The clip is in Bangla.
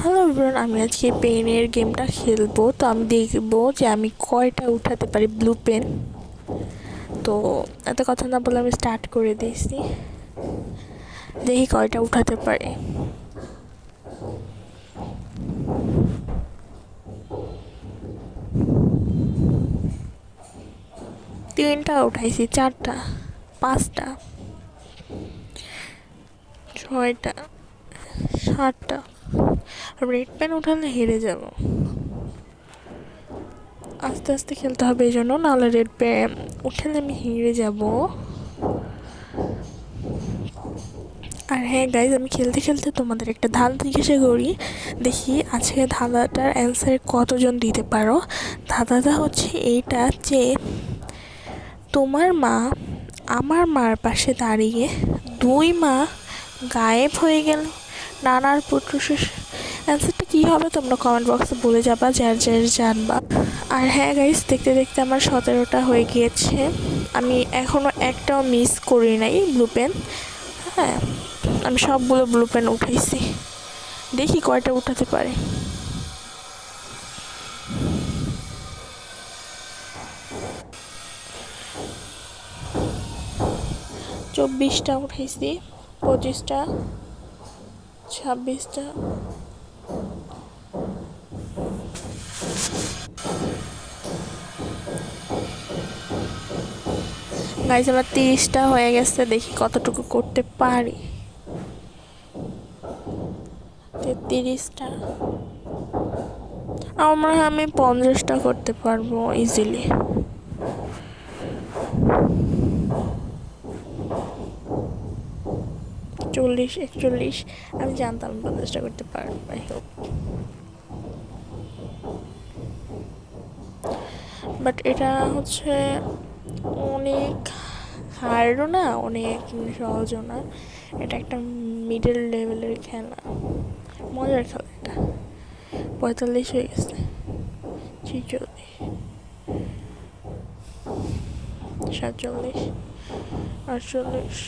হ্যালো এভরিওয়ান, আমি আজকে পেনের গেমটা খেলবো। তো আমি দেখবো যে আমি কয়টা উঠাতে পারি ব্লু পেন। তো এত কথা না বলে আমি স্টার্ট করে দিয়েছি, দেখি কয়টা উঠাতে পারি। তিনটা উঠাইছি, চারটা, পাঁচটা, ছয়টা, সাতটা। রেড পেন উঠালে হেরে যাব। আস্তে আস্তে খেলতে হবে, এই জন্য, নাহলে রেড পেন উঠালে আমি হেরে যাব। আর হ্যাঁ গাইজ, আমি খেলতে খেলতে তোমাদের একটা ধাঁধা জিজ্ঞাসা করি, দেখি আজকে ধাঁধাটার অ্যান্সার কতজন দিতে পারো। ধাঁধাটা হচ্ছে এইটা যে তোমার মা আমার মার পাশে দাঁড়িয়ে, দুই মা গায়েব হয়ে গেল, নানার পুত্র শেষ। অ্যান্সারটা কী হবে তোমরা কমেন্ট বক্সে বলে যাবা, যার যার জানবা। আর হ্যাঁ গাইজ, দেখতে দেখতে আমার 17টা হয়ে গিয়েছে। আমি এখনও একটাও মিস করি নাই ব্লু পেন। হ্যাঁ, আমি সবগুলো ব্লু পেন উঠাইছি, দেখি কয়টা উঠাতে পারে। চব্বিশটা উঠাইছি, 25টা, 26টা, গাইজ আমার 30টা হয়ে গেছে, দেখি কতটুকু করতে পারি। 33টা, আমার মনে হয় আমি 50টা করতে পারবো ইজিলি। 40, 41, আমি জানতাম 50টা করতে পারবো। আই হোপ, বাট এটা হচ্ছে অনেক হার্ডও না, অনেক সহজও না। এটা একটা মিডল লেভেলের খেলা, মজার খেলা এটা। 45 হয়ে গেছে, 46, 47, 48,